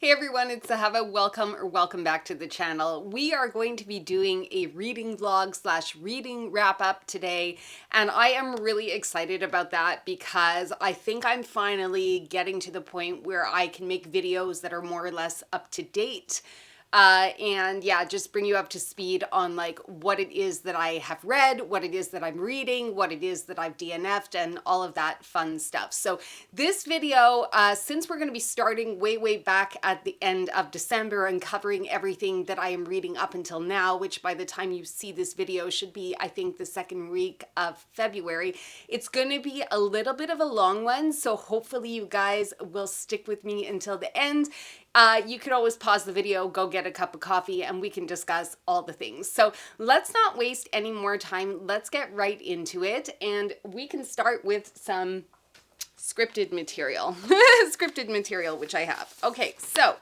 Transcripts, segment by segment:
Hey everyone, it's Zahava. Welcome back to the channel. We are going to be doing a reading vlog slash reading wrap up today, and I am really excited about that because I think I'm finally getting to the point where I can make videos that are more or less up to date. And yeah, just bring you up to speed on like what it is that I have read, what it is that I'm reading, what it is that I've DNF'd, and all of that fun stuff. So this video, since we're going to be starting way back at the end of December and covering everything that I am reading up until now, which by the time you see this video should be, I think, the second week of February, it's going to be a little bit of a long one. So hopefully you guys will stick with me until the end. You could always pause the video, go get a cup of coffee, and we can discuss all the things. So let's not waste any more time. Let's get right into it, and we can start with some scripted material. Scripted material, which I have. Okay, so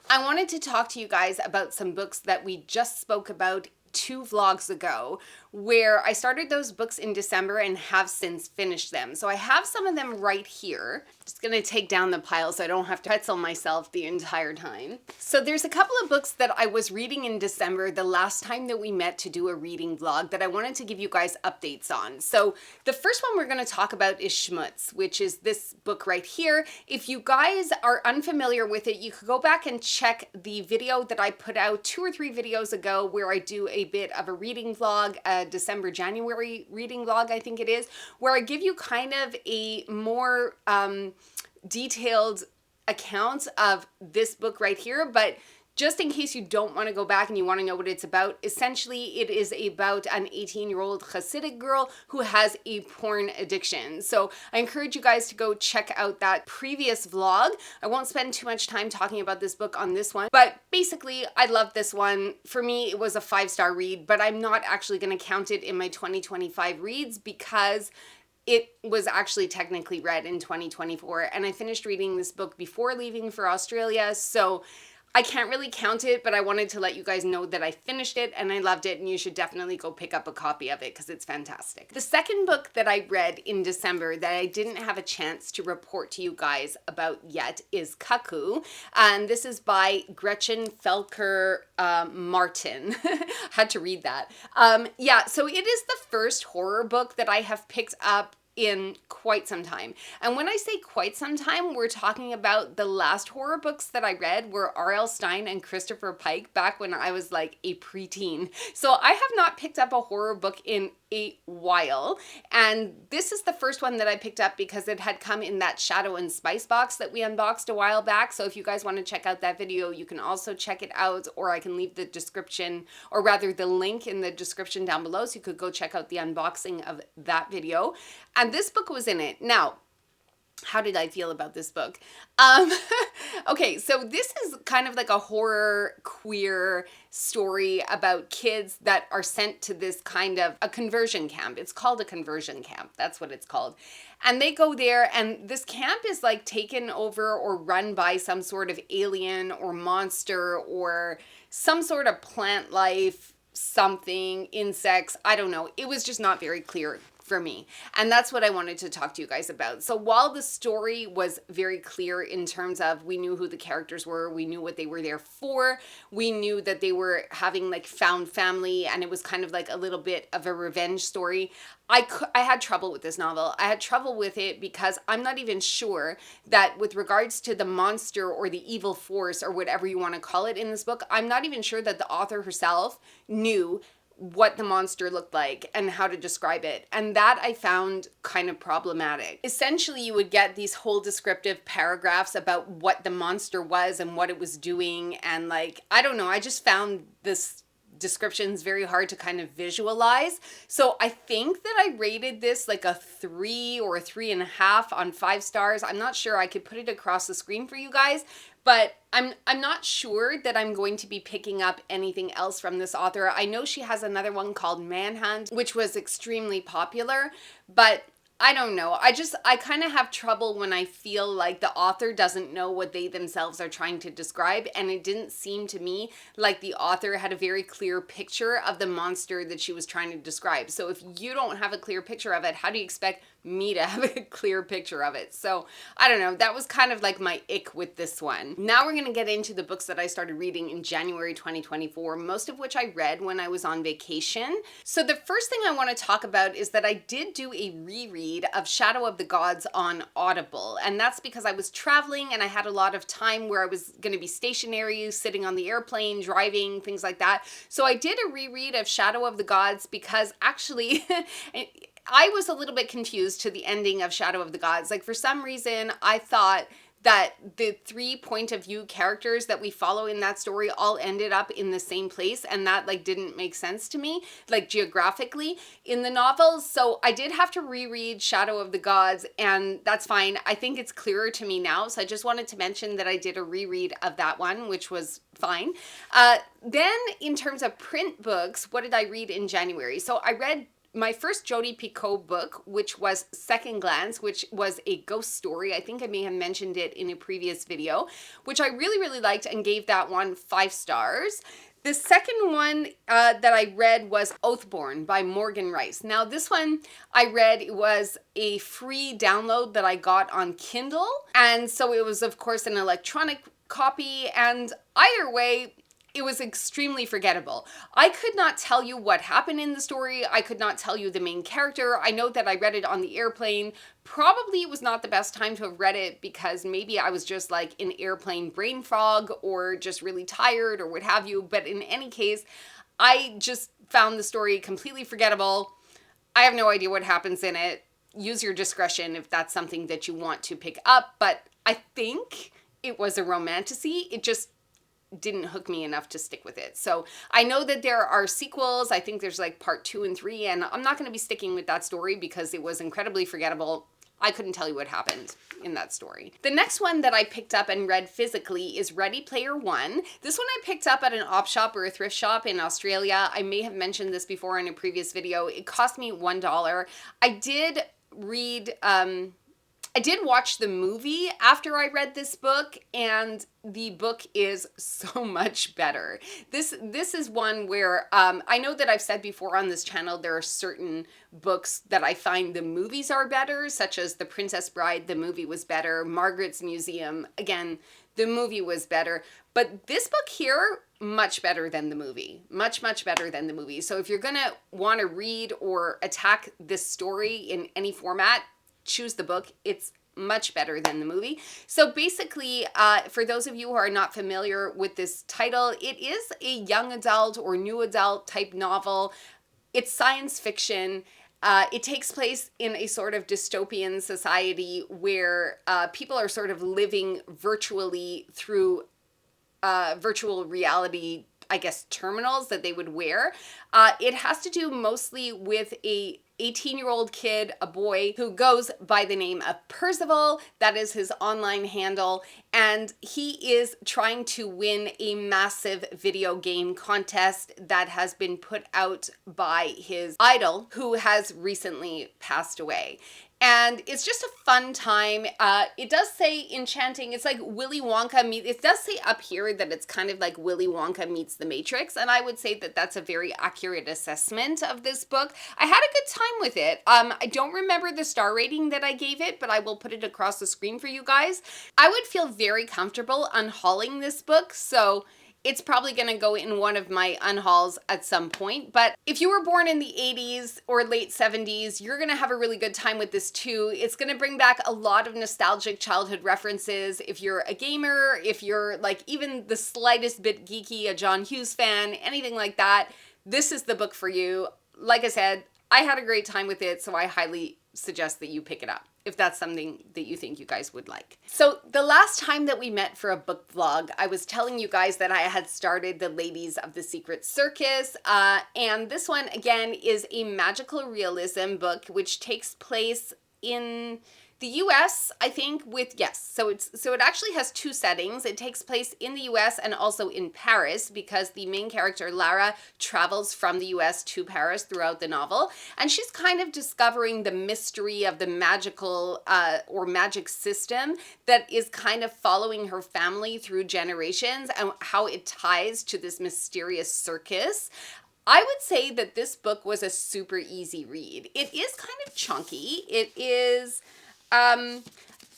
I wanted to talk to you guys about some books that we just spoke about 2 vlogs ago, where I started those books in December and have since finished them. So I have some of them right here. Just gonna take down the pile so I don't have to pretzel myself the entire time. So there's a couple of books that I was reading in December, the last time that we met to do a reading vlog, that I wanted to give you guys updates on. So the first one we're gonna talk about is Schmutz, which is this book right here. If you guys are unfamiliar with it, you could go back and check the video that I put out 2 or 3 videos ago where I do a bit of a reading vlog, December, January reading vlog, I think it is, where I give you kind of a more detailed account of this book right here. But just in case you don't want to go back and you want to know what it's about, essentially it is about an 18-year-old Hasidic girl who has a porn addiction. So I encourage you guys to go check out that previous vlog. I won't spend too much time talking about this book on this one, but basically I love this one. For me, it was a 5-star read, but I'm not actually going to count it in my 2025 reads because it was actually technically read in 2024, and I finished reading this book before leaving for Australia, so I can't really count it, but I wanted to let you guys know that I finished it and I loved it, and you should definitely go pick up a copy of it because it's fantastic. The second book that I read in December that I didn't have a chance to report to you guys about yet is Cuckoo, and this is by Gretchen Felker Martin. Had to read that. Yeah, so it is the first horror book that I have picked up in quite some time. And when I say quite some time, we're talking about the last horror books that I read were R.L. Stine and Christopher Pike back when I was like a preteen. So I have not picked up a horror book in a while, and this is the first one that I picked up because it had come in that Shadow and Spice box that we unboxed a while back. So if you guys want to check out that video, you can also check it out, or I can leave the description, or rather the link in the description down below, so you could go check out the unboxing of that video. And this book was in it. Now, how did I feel about this book? Okay, so this is kind of like a horror queer story about kids that are sent to this kind of a conversion camp. It's called a conversion camp. That's what it's called. And they go there, and this camp is like taken over or run by some sort of alien or monster or some sort of plant life, something, insects, I don't know. It was just not very clear for me. And that's what I wanted to talk to you guys about. So while the story was very clear in terms of we knew who the characters were, we knew what they were there for, we knew that they were having like found family, and it was kind of like a little bit of a revenge story, I had trouble with this novel. I had trouble with it because I'm not even sure that with regards to the monster or the evil force or whatever you want to call it in this book, I'm not even sure that the author herself knew what the monster looked like and how to describe it. And that I found kind of problematic. Essentially, you would get these whole descriptive paragraphs about what the monster was and what it was doing. And like, I don't know, I just found this descriptions very hard to kind of visualize. So I think that I rated this like a 3 or a 3.5 on 5 stars. I'm not sure. I could put it across the screen for you guys, but I'm not sure that I'm going to be picking up anything else from this author. I know she has another one called Manhunt, which was extremely popular, but I don't know. I kind of have trouble when I feel like the author doesn't know what they themselves are trying to describe, and it didn't seem to me like the author had a very clear picture of the monster that she was trying to describe. So if you don't have a clear picture of it, how do you expect me to have a clear picture of it. So I don't know, that was kind of like my ick with this one. Now we're gonna get into the books that I started reading in January 2024, most of which I read when I was on vacation. So the first thing I want to talk about is that I did do a reread of Shadow of the Gods on Audible, and that's because I was traveling and I had a lot of time where I was going to be stationary, sitting on the airplane, driving, things like that. So I did a reread of Shadow of the Gods because actually I was a little bit confused to the ending of Shadow of the Gods. Like, for some reason, I thought that the 3 point of view characters that we follow in that story all ended up in the same place, and that like didn't make sense to me, like geographically in the novels. So I did have to reread Shadow of the Gods, and that's fine. I think it's clearer to me now. So I just wanted to mention that I did a reread of that one, which was fine. Then in terms of print books, what did I read in January? So I read my first Jodi Picoult book, which was Second Glance, which was a ghost story. I think I may have mentioned it in a previous video, which I really, really liked and gave that one 5 stars. The second one that I read was Oathborn by Morgan Rice. Now this one I read, it was a free download that I got on Kindle. And so it was of course an electronic copy, and either way, it was extremely forgettable. I could not tell you what happened in the story. I could not tell you the main character. I know that I read it on the airplane. Probably it was not the best time to have read it because maybe I was just like in airplane brain fog or just really tired or what have you. But in any case, I just found the story completely forgettable. I have no idea what happens in it. Use your discretion if that's something that you want to pick up. But I think it was a romantasy. It just didn't hook me enough to stick with it. So I know that there are sequels. I think there's like part 2 and 3, and I'm not going to be sticking with that story because it was incredibly forgettable. I couldn't tell you what happened in that story. The next one that I picked up and read physically is Ready Player One. This one I picked up at an op shop or a thrift shop in Australia. I may have mentioned this before in a previous video. It cost me $1. I did read, I did watch the movie after I read this book, and the book is so much better. This is one where I know that I've said before on this channel there are certain books that I find the movies are better, such as The Princess Bride, the movie was better. Margaret's Museum, again, the movie was better. But this book here, much better than the movie. Much, much better than the movie. So if you're gonna want to read or attack this story in any format, choose the book. It's much better than the movie. So basically, for those of you who are not familiar with this title, it is a young adult or new adult type novel. It's science fiction. It takes place in a sort of dystopian society where people are sort of living virtually through virtual reality, I guess, terminals that they would wear. It has to do mostly with a 18-year-old kid, a boy, who goes by the name of Percival. That is his online handle. And he is trying to win a massive video game contest that has been put out by his idol, who has recently passed away. And it's just a fun time. It does say enchanting. It's like Willy Wonka meets, it does say up here that it's kind of like Willy Wonka meets the Matrix. And I would say that that's a very accurate assessment of this book. I had a good time with it. I don't remember the star rating that I gave it, but I will put it across the screen for you guys. I would feel very comfortable unhauling this book. So it's probably going to go in one of my unhauls at some point. But if you were born in the 80s or late 70s, you're going to have a really good time with this too. It's going to bring back a lot of nostalgic childhood references. If you're a gamer, if you're like even the slightest bit geeky, a John Hughes fan, anything like that, this is the book for you. Like I said, I had a great time with it, so I highly suggest that you pick it up if that's something that you think you guys would like. So the last time that we met for a book vlog, I was telling you guys that I had started the Ladies of the Secret Circus, and this one again is a magical realism book which takes place in the US, I think, so it actually has 2 settings. It takes place in the US and also in Paris because the main character, Lara, travels from the US to Paris throughout the novel. And she's kind of discovering the mystery of the magical or magic system that is kind of following her family through generations and how it ties to this mysterious circus. I would say that this book was a super easy read. It is kind of chunky. It is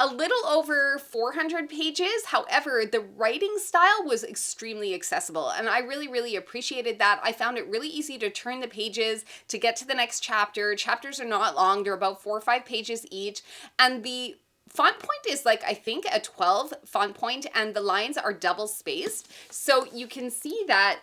a little over 400 pages. However, the writing style was extremely accessible, and I really, really appreciated that. I found it really easy to turn the pages to get to the next chapter. Chapters are not long. They're about 4 or 5 pages each, and the font point is like, I think, a 12 font point, and the lines are double spaced. So you can see that,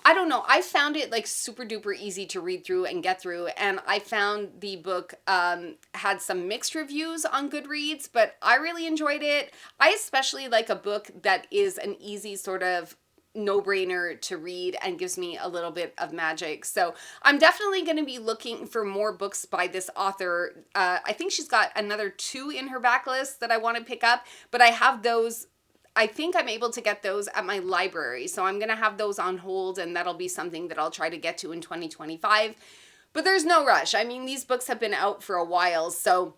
I don't know, I found it like super duper easy to read through and get through, and I found the book had some mixed reviews on Goodreads, but I really enjoyed it. I especially like a book that is an easy sort of no-brainer to read and gives me a little bit of magic. So I'm definitely going to be looking for more books by this author. I think she's got another 2 in her backlist that I want to pick up, but I have those. I think I'm able to get those at my library. So I'm going to have those on hold, and that'll be something that I'll try to get to in 2025. But there's no rush. I mean, these books have been out for a while, so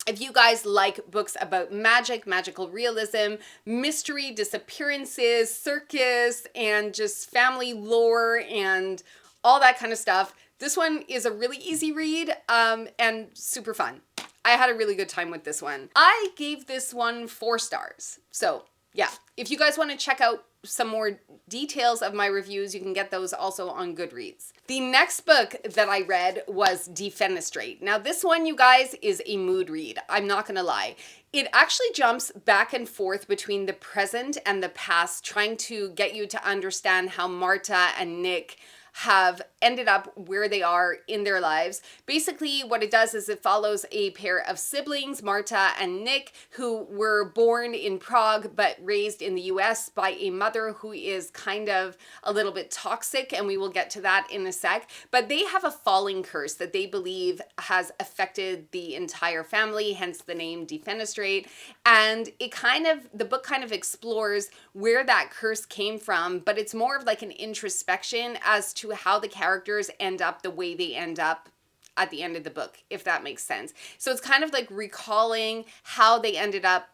if you guys like books about magic, magical realism, mystery, disappearances, circus, and just family lore and all that kind of stuff, this one is a really easy read and super fun. I had a really good time with this one. I gave this one 4 stars. So yeah, if you guys want to check out some more details of my reviews, you can get those also on Goodreads. The next book that I read was Defenestrate. Now this one, you guys, is a mood read. I'm not gonna lie. It actually jumps back and forth between the present and the past, trying to get you to understand how Marta and Nick have ended up where they are in their lives. Basically, what it does is it follows a pair of siblings, Marta and Nick, who were born in Prague but raised in the US by a mother who is kind of a little bit toxic, and we will get to that in a sec. But they have a falling curse that they believe has affected the entire family, hence the name Defenestrate. And the book kind of explores where that curse came from, but it's more of like an introspection as to how the characters end up the way they end up at the end of the book, if that makes sense. So it's kind of like recalling how they ended up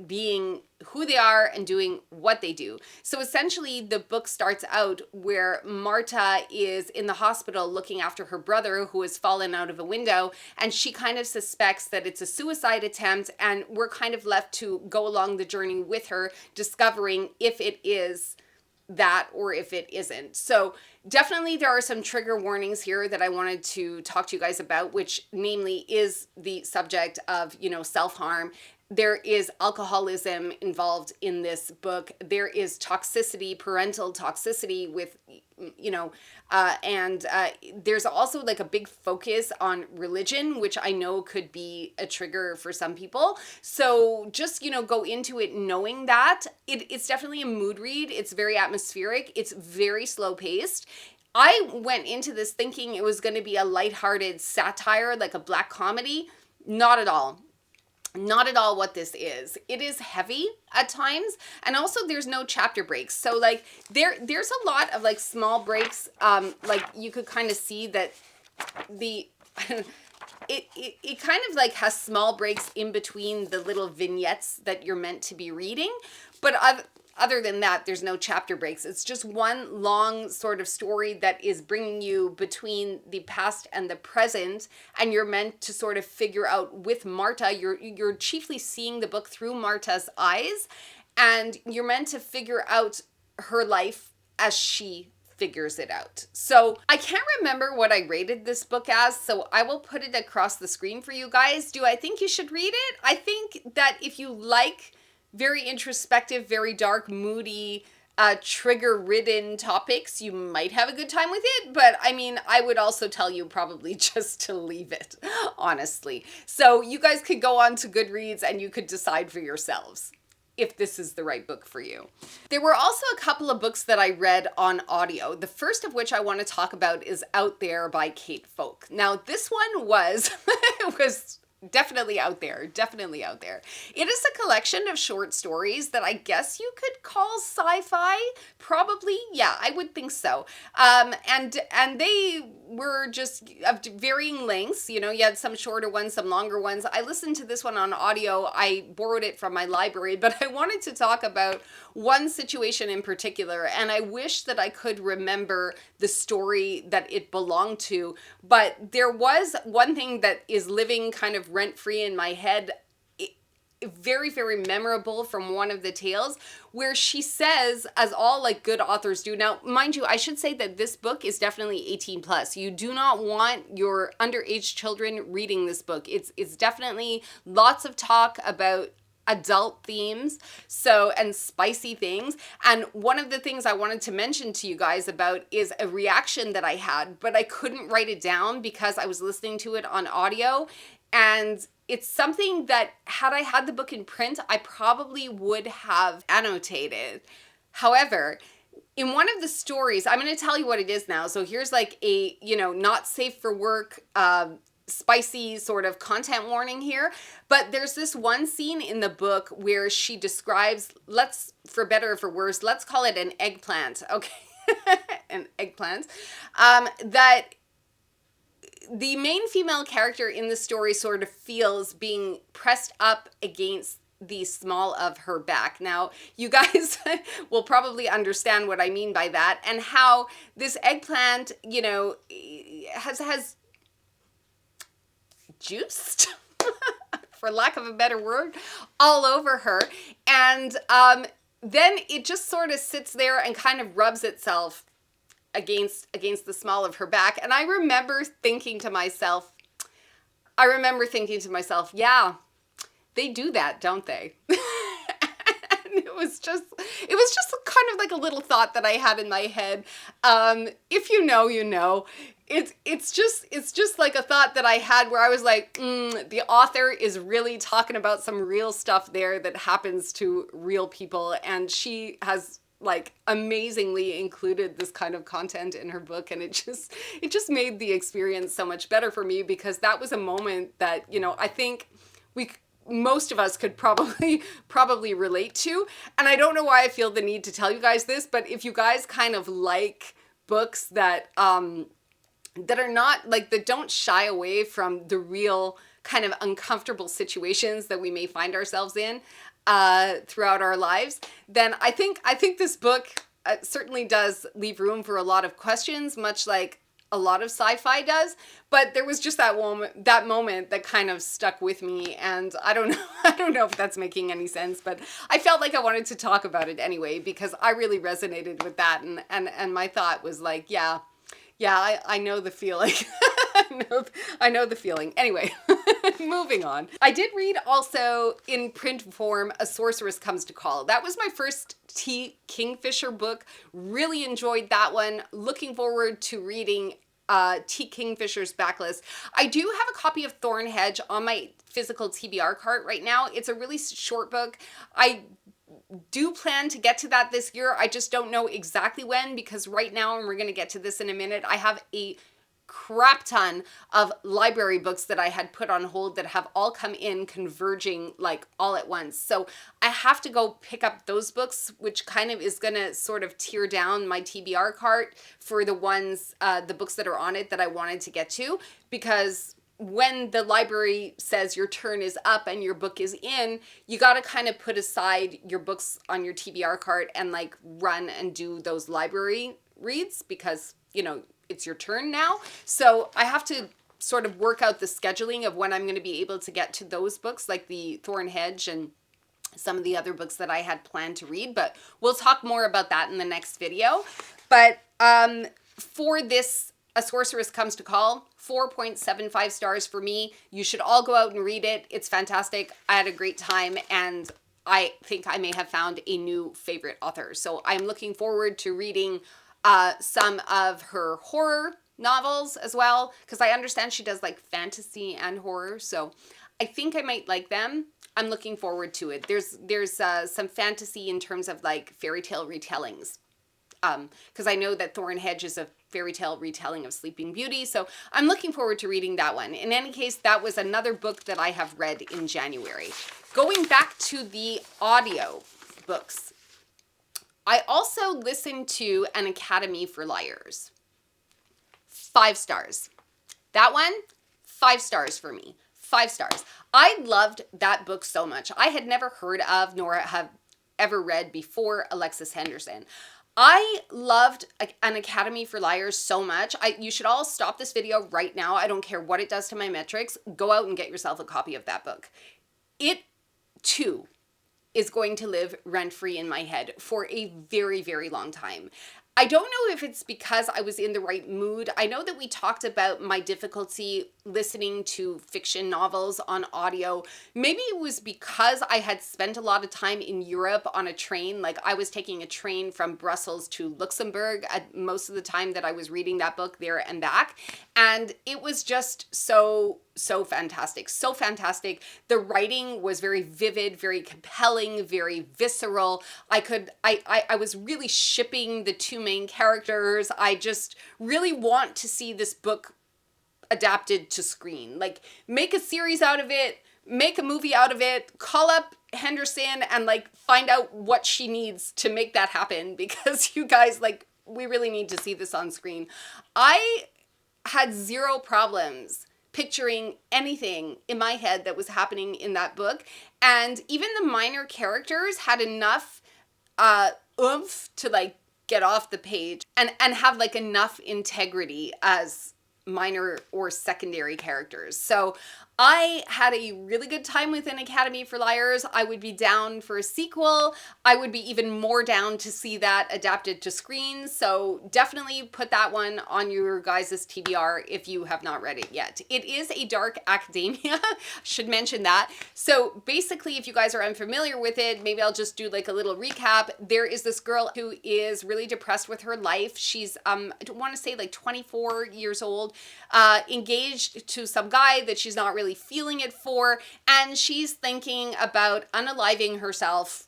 being who they are and doing what they do. So essentially the book starts out where Marta is in the hospital looking after her brother who has fallen out of a window, and she kind of suspects that it's a suicide attempt, and we're kind of left to go along the journey with her, discovering if it is that or if it isn't. So definitely there are some trigger warnings here that I wanted to talk to you guys about, which namely is the subject of, self-harm. There is alcoholism involved in this book. There is toxicity, parental toxicity with, and there's also like a big focus on religion, which I know could be a trigger for some people. So just, go into it knowing that. It's definitely a mood read. It's very atmospheric. It's very slow paced. I went into this thinking it was going to be a lighthearted satire, like a black comedy. Not at all. Not at all what this is. It is heavy at times, and also there's no chapter breaks. So like there's a lot of like small breaks. Like you could kind of see that the it kind of like has small breaks in between the little vignettes that you're meant to be reading, but other than that, there's no chapter breaks. It's just one long sort of story that is bringing you between the past and the present, and you're meant to sort of figure out with Marta, you're chiefly seeing the book through Marta's eyes, and you're meant to figure out her life as she figures it out. So I can't remember what I rated this book as, so I will put it across the screen for you guys. Do I think you should read it? I think that if you like very introspective, very dark, moody, trigger-ridden topics, you might have a good time with it. But I mean, I would also tell you probably just to leave it, honestly. So you guys could go on to Goodreads and you could decide for yourselves if this is the right book for you. There were also a couple of books that I read on audio. The first of which I want to talk about is Out There by Kate Folk. Now, this one was Definitely out there. Definitely out there. It is a collection of short stories that I guess you could call sci-fi. Probably, yeah, I would think so. And they were just of varying lengths. You know, you had some shorter ones, some longer ones. I listened to this one on audio. I borrowed it from my library, but I wanted to talk about one situation in particular, and I wish that I could remember the story that it belonged to. But there was one thing that is living kind of rent-free in my head, very, very memorable from one of the tales, where she says, as all like good authors do. Now, mind you, I should say that this book is definitely 18 plus. You do not want your underage children reading this book. It's definitely lots of talk about adult themes, so, and spicy things. And one of the things I wanted to mention to you guys about is a reaction that I had, but I couldn't write it down because I was listening to it on audio. And it's something that, had I had the book in print, I probably would have annotated. However, in one of the stories, I'm going to tell you what it is now. So here's like a, you know, not safe for work, spicy sort of content warning here. But there's this one scene in the book where she describes, let's, for better or for worse, let's call it an eggplant. Okay. An eggplant. That the main female character in the story sort of feels being pressed up against the small of her back. Now, you guys will probably understand what I mean by that, and how this eggplant, you know, has juiced, for lack of a better word, all over her. And then it just sort of sits there and kind of rubs itself against the small of her back. And I remember thinking to myself, yeah, they do that, don't they? And it was just kind of like a little thought that I had in my head. If you know, you know. It's just like a thought that I had where I was like, the author is really talking about some real stuff there that happens to real people, and she has like amazingly included this kind of content in her book, and it just made the experience so much better for me, because that was a moment that, you know, I think most of us could probably relate to. And I don't know why I feel the need to tell you guys this, but if you guys kind of like books that that are not like, that don't shy away from the real kind of uncomfortable situations that we may find ourselves in throughout our lives, then I think this book certainly does leave room for a lot of questions, much like a lot of sci-fi does. But there was just that moment that kind of stuck with me, and I don't know if that's making any sense, but I felt like I wanted to talk about it anyway, because I really resonated with that, and my thought was like, yeah, I know the feeling. I know the feeling. Anyway, moving on. I did read also in print form A Sorceress Comes to Call. That was my first T. Kingfisher book. Really enjoyed that one. Looking forward to reading T. Kingfisher's backlist. I do have a copy of Thorn Hedge on my physical TBR cart right now. It's a really short book. I do plan to get to that this year. I just don't know exactly when, because right now, and we're going to get to this in a minute, I have a crap ton of library books that I had put on hold that have all come in converging like all at once. So I have to go pick up those books, which kind of is going to sort of tear down my TBR cart for the ones, the books that are on it that I wanted to get to, because when the library says your turn is up and your book is in, you got to kind of put aside your books on your TBR cart and like run and do those library reads, because, you know, it's your turn now. So I have to sort of work out the scheduling of when I'm going to be able to get to those books, like the Thorn Hedge and some of the other books that I had planned to read, but we'll talk more about that in the next video. But for this, A Sorceress Comes to Call, 4.75 stars for me. You should all go out and read it. It's fantastic. I had a great time, and I think I may have found a new favorite author. So I'm looking forward to reading some of her horror novels as well, because I understand she does like fantasy and horror. So I think I might like them. I'm looking forward to it. There's some fantasy in terms of like fairy tale retellings. because I know that Thorn Hedge is a fairy tale retelling of Sleeping Beauty. So I'm looking forward to reading that one. In any case, that was another book that I have read in January. Going back to the audio books, I also listened to An Academy for Liars. 5 stars. That one, 5 stars for me. 5 stars. I loved that book so much. I had never heard of nor have ever read before Alexis Henderson. I loved An Academy for Liars so much. You should all stop this video right now. I don't care what it does to my metrics. Go out and get yourself a copy of that book. It, too, is going to live rent-free in my head for a very, very long time. I don't know if it's because I was in the right mood. I know that we talked about my difficulty listening to fiction novels on audio. Maybe it was because I had spent a lot of time in Europe on a train. Like I was taking a train from Brussels to Luxembourg at most of the time that I was reading that book there and back. And it was just so fantastic. So fantastic. The writing was very vivid, very compelling, very visceral. I was really shipping the 2 main characters. I just really want to see this book adapted to screen. Like make a series out of it, make a movie out of it, call up Henderson and like find out what she needs to make that happen, because you guys, like, we really need to see this on screen. I had 0 problems picturing anything in my head that was happening in that book. And even the minor characters had enough oomph to like get off the page and have like enough integrity as minor or secondary characters. So I had a really good time with An Academy for Liars. I would be down for a sequel. I would be even more down to see that adapted to screen. So definitely put that one on your guys' TBR if you have not read it yet. It is a dark academia, should mention that. So basically, if you guys are unfamiliar with it, maybe I'll just do like a little recap. There is this girl who is really depressed with her life. She's, I want to say like 24 years old, engaged to some guy that she's not really feeling it for, and she's thinking about unaliving herself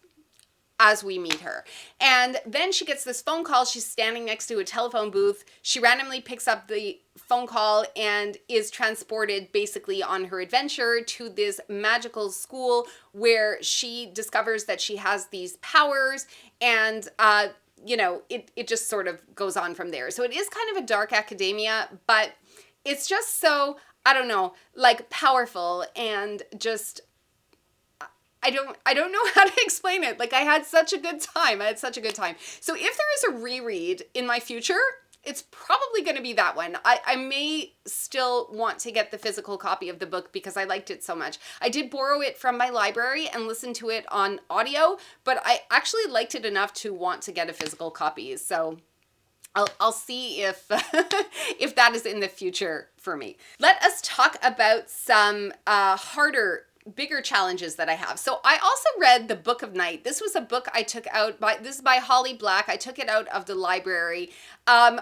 as we meet her. And then she gets this phone call. She's standing next to a telephone booth. She randomly picks up the phone call and is transported basically on her adventure to this magical school where she discovers that she has these powers, and you know, it just sort of goes on from there. So it is kind of a dark academia, but it's just so, I don't know, like powerful and just, I don't know how to explain it. Like I had such a good time. So if there is a reread in my future, it's probably going to be that one. I may still want to get the physical copy of the book because I liked it so much. I did borrow it from my library and listen to it on audio, but I actually liked it enough to want to get a physical copy. So I'll see if if that is in the future for me. Let us talk about some bigger challenges that I have. So I also read The Book of Night. This was a book I took out this is by Holly Black. I took it out of the library. I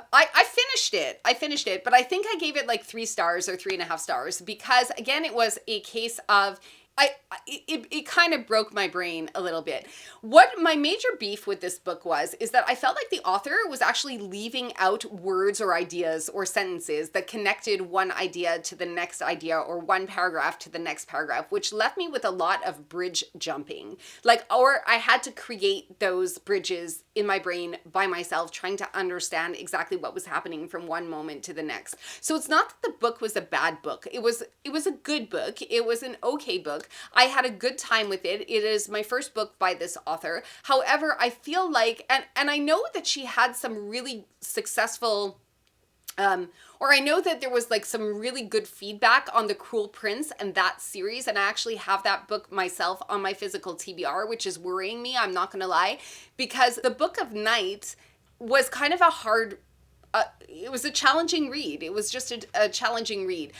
finished it, but I think I gave it like 3 stars or 3.5 stars because again, it was a case of it kind of broke my brain a little bit. What my major beef with this book is that I felt like the author was actually leaving out words or ideas or sentences that connected one idea to the next idea or one paragraph to the next paragraph, which left me with a lot of bridge jumping. Or I had to create those bridges in my brain by myself, trying to understand exactly what was happening from one moment to the next. So it's not that the book was a bad book. It was a good book. It was an okay book. I had a good time with it. It is my first book by this author. However, I feel like, and I know that she had some really successful, or I know that there was like some really good feedback on The Cruel Prince and that series. And I actually have that book myself on my physical TBR, which is worrying me. I'm not going to lie, because The Book of Night was kind of a hard, it was a challenging read. It was just a challenging read.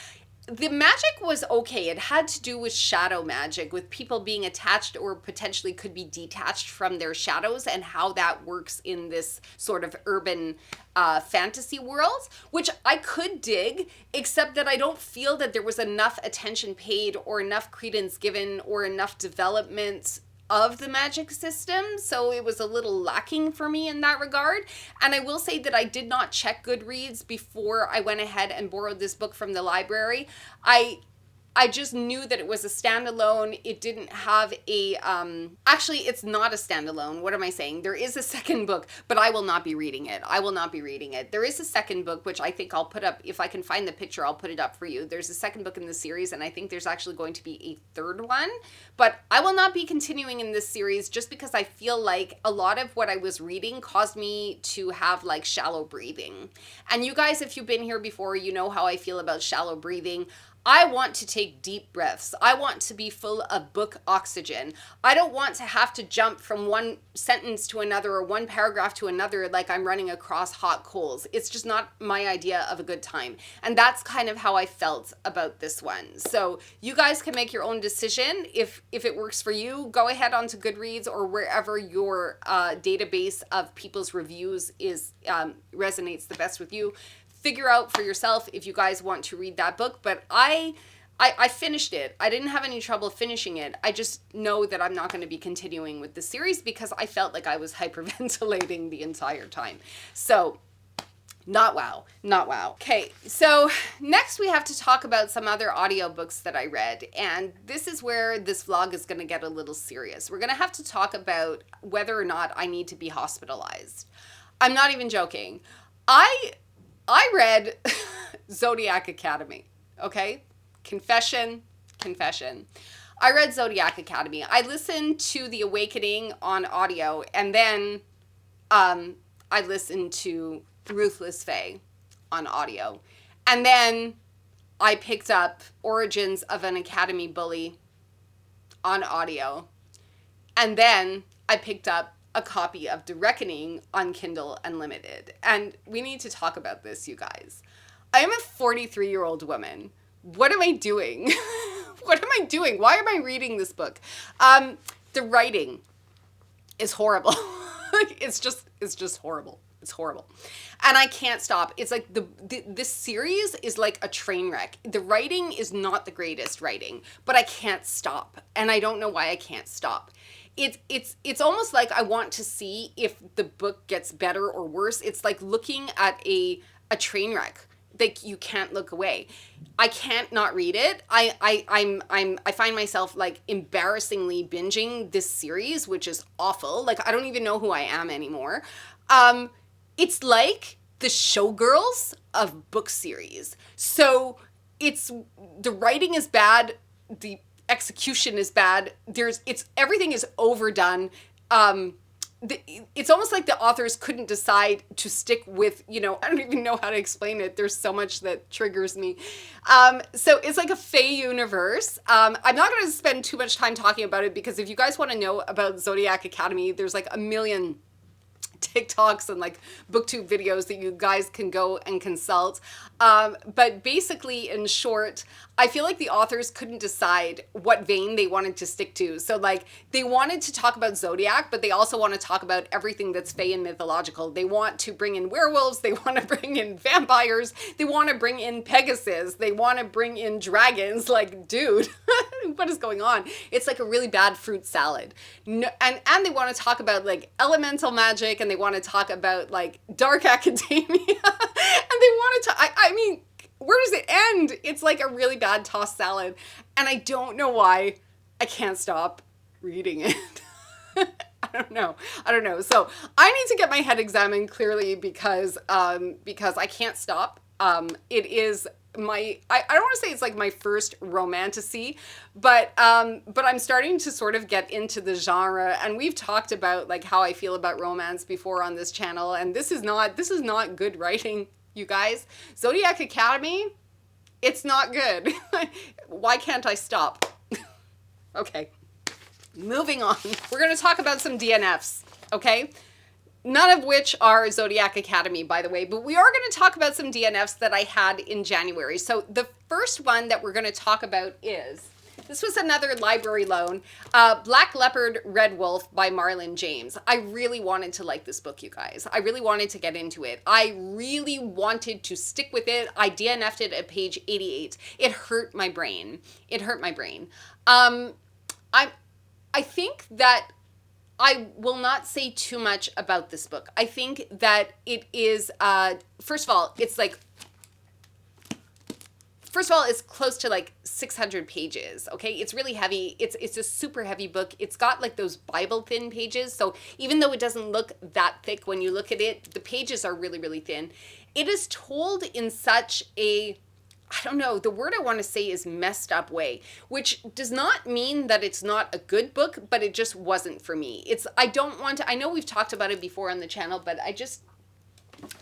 The magic was okay. It had to do with shadow magic, with people being attached or potentially could be detached from their shadows, and how that works in this sort of urban fantasy world, which I could dig, except that I don't feel that there was enough attention paid or enough credence given or enough development of the magic system, so it was a little lacking for me in that regard. And I will say that I did not check Goodreads before I went ahead and borrowed this book from the library. I just knew that it was a standalone. It didn't have a, actually, it's not a standalone. What am I saying? There is a second book, but I will not be reading it. I will not be reading it. There is a second book, which I think I'll put up. If I can find the picture, I'll put it up for you. There's a second book in the series, and I think there's actually going to be a third one. But I will not be continuing in this series just because I feel like a lot of what I was reading caused me to have like shallow breathing. And you guys, if you've been here before, you know how I feel about shallow breathing. I want to take deep breaths. I want to be full of book oxygen. I don't want to have to jump from one sentence to another or one paragraph to another like I'm running across hot coals. It's just not my idea of a good time. And that's kind of how I felt about this one. So you guys can make your own decision. If it works for you, go ahead onto Goodreads or wherever your database of people's reviews is resonates the best with you. Figure out for yourself if you guys want to read that book. But I finished it. I didn't have any trouble finishing it. I just know that I'm not going to be continuing with the series because I felt like I was hyperventilating the entire time. So not wow. Not wow. Okay, so next we have to talk about some other audiobooks that I read. And this is where this vlog is going to get a little serious. We're going to have to talk about whether or not I need to be hospitalized. I'm not even joking. I read Zodiac Academy, okay? Confession. I read Zodiac Academy. I listened to The Awakening on audio, and then I listened to Ruthless Fae on audio. And then I picked up Origins of an Academy Bully on audio. And then I picked up a copy of The Reckoning on Kindle Unlimited. And we need to talk about this, you guys. I am a 43-year-old woman. What am I doing? What am I doing? Why am I reading this book? The writing is horrible. It's just horrible. It's horrible. And I can't stop. It's like this series is like a train wreck. The writing is not the greatest writing, but I can't stop. And I don't know why I can't stop. It's almost like I want to see if the book gets better or worse. It's like looking at a train wreck. Like you can't look away. I can't not read it. I find myself like embarrassingly binging this series, which is awful. Like I don't even know who I am anymore. It's like the Showgirls of book series. So the writing is bad. The execution is bad. Everything is overdone. It's almost like the authors couldn't decide to stick with, I don't even know how to explain it. There's so much that triggers me. So it's like a Fae universe. I'm not going to spend too much time talking about it because if you guys want to know about Zodiac Academy, there's like a million TikToks and like booktube videos that you guys can go and consult. But basically, in short, I feel like the authors couldn't decide what vein they wanted to stick to. So like they wanted to talk about Zodiac, but they also want to talk about everything that's Fae and mythological. They want to bring in werewolves. They want to bring in vampires. They want to bring in Pegasus. They want to bring in dragons. Like, dude, what is going on? It's like a really bad fruit salad. No, and they want to talk about like elemental magic, and they want to talk about like dark academia, and they want to I mean, where does it end? It's like a really bad tossed salad, and I don't know why I can't stop reading it. I don't know. So I need to get my head examined clearly because I can't stop. It is my, I don't want to say it's like my first romantasy, but I'm starting to sort of get into the genre, and we've talked about like how I feel about romance before on this channel, and this is not good writing, you guys. Zodiac Academy, it's not good. Why can't I stop? Okay, moving on. We're going to talk about some DNFs, okay? None of which are Zodiac Academy, by the way, but we are going to talk about some DNFs that I had in January. So the first one that we're going to talk about is, this was another library loan, Black Leopard, Red Wolf by Marlon James. I really wanted to like this book, you guys. I really wanted to get into it. I really wanted to stick with it. I DNF'd it at page 88. It hurt my brain. I think that I will not say too much about this book. I think that it is, first of all, it's close to like 600 pages. Okay, it's really heavy. It's a super heavy book. It's got like those Bible thin pages. So even though it doesn't look that thick when you look at it, the pages are really, really thin. It is told in such a, I don't know, the word I want to say is messed up way, which does not mean that it's not a good book, but it just wasn't for me. I know we've talked about it before on the channel, but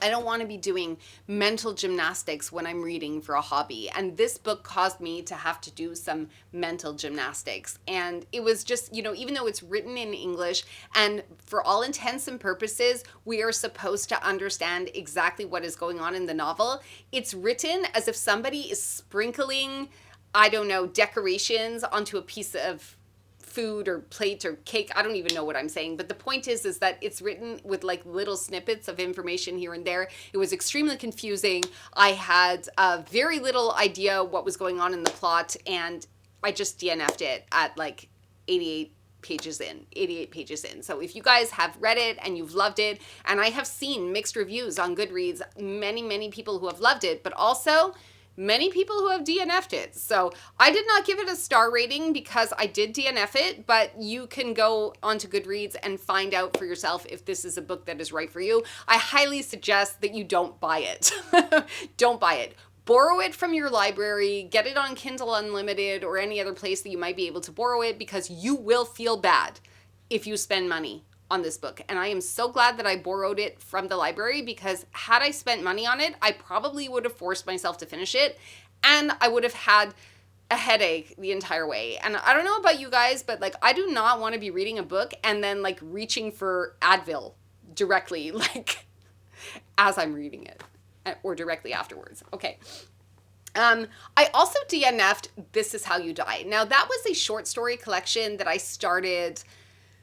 I don't want to be doing mental gymnastics when I'm reading for a hobby. And this book caused me to have to do some mental gymnastics. And it was just, even though it's written in English and for all intents and purposes, we are supposed to understand exactly what is going on in the novel, it's written as if somebody is sprinkling, I don't know, decorations onto a piece of food or plate or cake. I don't even know what I'm saying, but the point is that it's written with like little snippets of information here and there. It was extremely confusing. I had very little idea what was going on in the plot, and I just DNF'd it at like 88 pages in. So if you guys have read it and you've loved it, and I have seen mixed reviews on Goodreads, many people who have loved it, but also many people who have DNF'd it. So I did not give it a star rating because I did DNF it, but you can go onto Goodreads and find out for yourself if this is a book that is right for you. I highly suggest that you don't buy it. Don't buy it. Borrow it from your library, get it on Kindle Unlimited or any other place that you might be able to borrow it, because you will feel bad if you spend money on this book. And I am so glad that I borrowed it from the library, because had I spent money on it, I probably would have forced myself to finish it, and I would have had a headache the entire way. And I don't know about you guys, but like, I do not want to be reading a book and then like reaching for Advil directly, like as I'm reading it, or directly afterwards. Okay. I also DNF'd This Is How You Die. Now that was a short story collection that I started,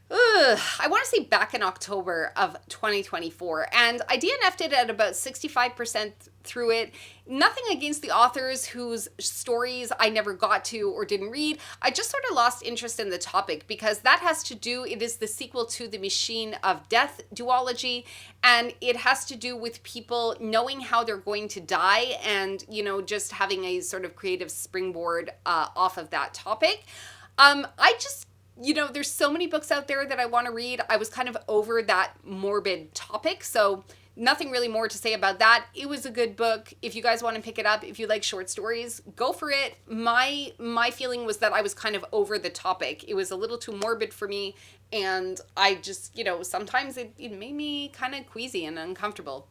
I want to say back in October of 2024, and I DNF'd it at about 65% through it. Nothing against the authors whose stories I never got to or didn't read. I just sort of lost interest in the topic, because that has to do, it is the sequel to the Machine of Death duology, and it has to do with people knowing how they're going to die and, just having a sort of creative springboard off of that topic. There's so many books out there that I want to read. I was kind of over that morbid topic, so nothing really more to say about that. It was a good book. If you guys want to pick it up, if you like short stories, go for it. My feeling was that I was kind of over the topic. It was a little too morbid for me, and I just, sometimes it made me kind of queasy and uncomfortable.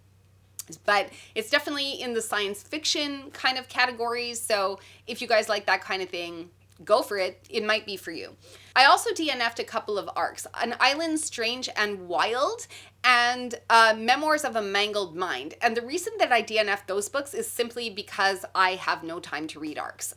But it's definitely in the science fiction kind of categories, so if you guys like that kind of thing, go for it. It might be for you. I also DNF'd a couple of ARCs, An Island Strange and Wild, and Memoirs of a Mangled Mind. And the reason that I DNF'd those books is simply because I have no time to read ARCs.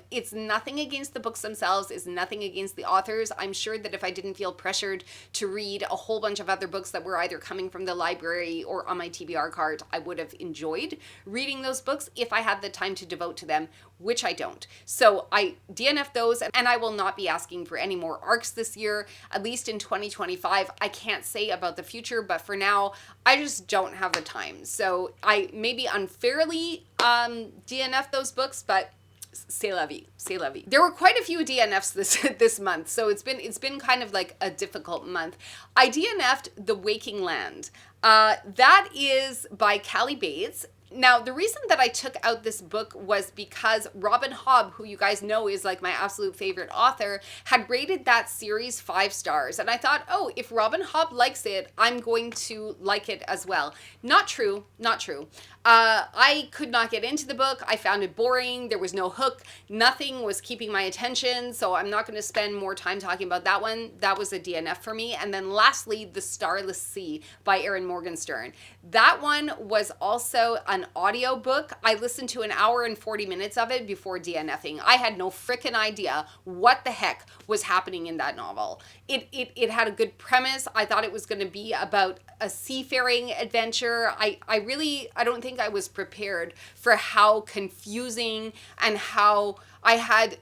It's nothing against the books themselves, it's nothing against the authors. I'm sure that if I didn't feel pressured to read a whole bunch of other books that were either coming from the library or on my TBR card, I would have enjoyed reading those books if I had the time to devote to them, which I don't. So I DNF'd those, and I will not be asking for any more ARCs this year, at least in 2025. I can't say about the future, but for now, I just don't have the time. So I maybe unfairly DNF'd those books, but c'est la vie, c'est la vie. There were quite a few DNFs this month, so it's been kind of like a difficult month. I DNF'd The Waking Land. That is by Callie Bates. Now, the reason that I took out this book was because Robin Hobb, who you guys know is like my absolute favorite author, had rated that series 5 stars. And I thought, oh, if Robin Hobb likes it, I'm going to like it as well. Not true, not true. I could not get into the book. I found it boring. There was no hook. Nothing was keeping my attention. So I'm not going to spend more time talking about that one. That was a DNF for me. And then lastly, The Starless Sea by Erin Morgenstern. That one was also an audio book. I listened to 1 hour and 40 minutes of it before DNFing. I had no frickin' idea what the heck was happening in that novel. It had a good premise. I thought it was going to be about a seafaring adventure. I don't think I was prepared for how confusing and how I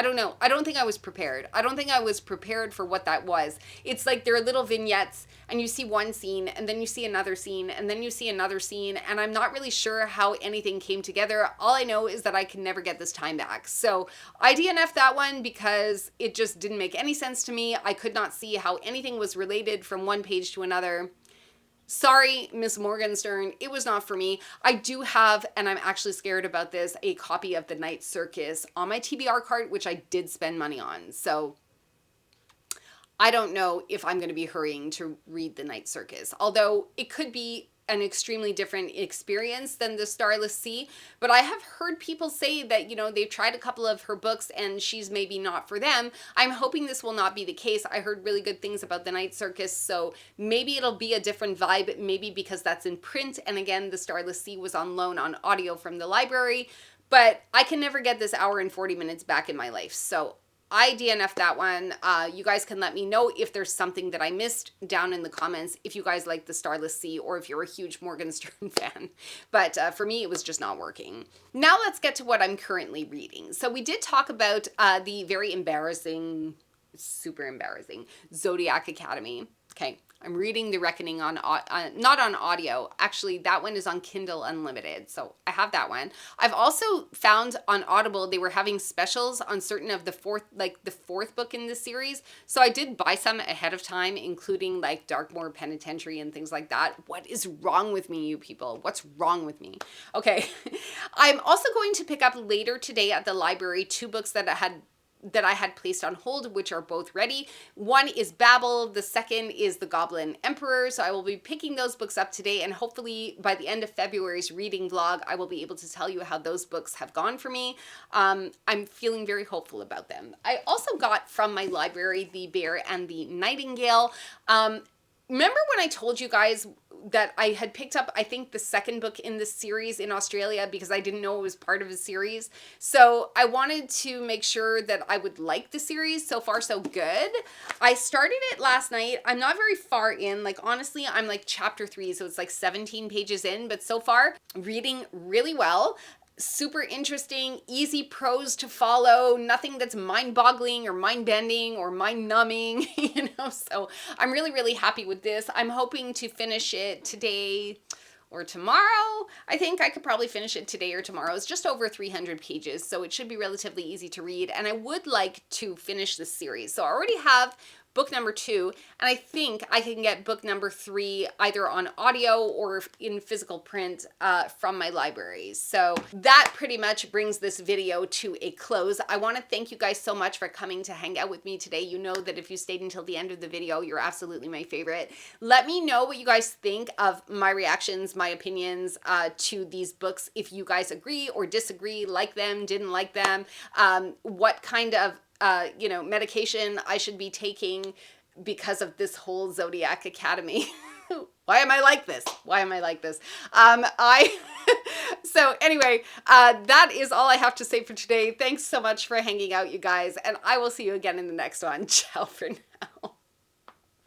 don't know. I don't think I was prepared. I don't think I was prepared for what that was. It's like there are little vignettes and you see one scene and then you see another scene and then you see another scene, and I'm not really sure how anything came together. All I know is that I can never get this time back. So I DNF'd that one because it just didn't make any sense to me. I could not see how anything was related from one page to another. Sorry, Miss Morgenstern, it was not for me. I do have, and I'm actually scared about this, a copy of The Night Circus on my TBR cart, which I did spend money on. So I don't know if I'm going to be hurrying to read The Night Circus, although it could be an extremely different experience than The Starless Sea. But I have heard people say that, you know, they've tried a couple of her books and she's maybe not for them. I'm hoping this will not be the case. I heard really good things about The Night Circus, so maybe it'll be a different vibe, maybe because that's in print. And again, The Starless Sea was on loan on audio from the library, but I can never get this hour and 40 minutes back in my life. So I DNF'd that one. You guys can let me know if there's something that I missed down in the comments, if you guys like The Starless Sea or if you're a huge Morgenstern fan. But for me, it was just not working. Now let's get to what I'm currently reading. So we did talk about the very embarrassing, super embarrassing Zodiac Academy. Okay, I'm reading The Reckoning on, not on audio. Actually, that one is on Kindle Unlimited, so I have that one. I've also found on Audible, they were having specials on certain of the fourth book in this series. So I did buy some ahead of time, including like Darkmoor Penitentiary and things like that. What is wrong with me, you people? What's wrong with me? Okay, I'm also going to pick up later today at the library 2 books that I had placed on hold, which are both ready. One is Babel, the second is The Goblin Emperor. So I will be picking those books up today, and hopefully by the end of February's reading vlog, I will be able to tell you how those books have gone for me. I'm feeling very hopeful about them. I also got from my library The Bear and the Nightingale. Remember when I told you guys that I had picked up, I think, the second book in this series in Australia because I didn't know it was part of a series. So I wanted to make sure that I would like the series. So far, so good. I started it last night. I'm not very far in. Like, honestly, I'm like chapter 3, so it's like 17 pages in. But so far, reading really well. Super interesting, easy prose to follow, nothing that's mind-boggling or mind-bending or mind-numbing, you know, so I'm really, really happy with this. I'm hoping to finish it today or tomorrow. I think I could probably finish it today or tomorrow. It's just over 300 pages, so it should be relatively easy to read, and I would like to finish this series. So I already have book number 2, and I think I can get book number 3 either on audio or in physical print from my library. So that pretty much brings this video to a close. I want to thank you guys so much for coming to hang out with me today. You know that if you stayed until the end of the video, you're absolutely my favorite. Let me know what you guys think of my reactions, my opinions to these books. If you guys agree or disagree, like them, didn't like them, what kind of you know, medication I should be taking because of this whole Zodiac Academy. Why am I like this? Why am I like this? So anyway, that is all I have to say for today. Thanks so much for hanging out, you guys, and I will see you again in the next one. Ciao for now.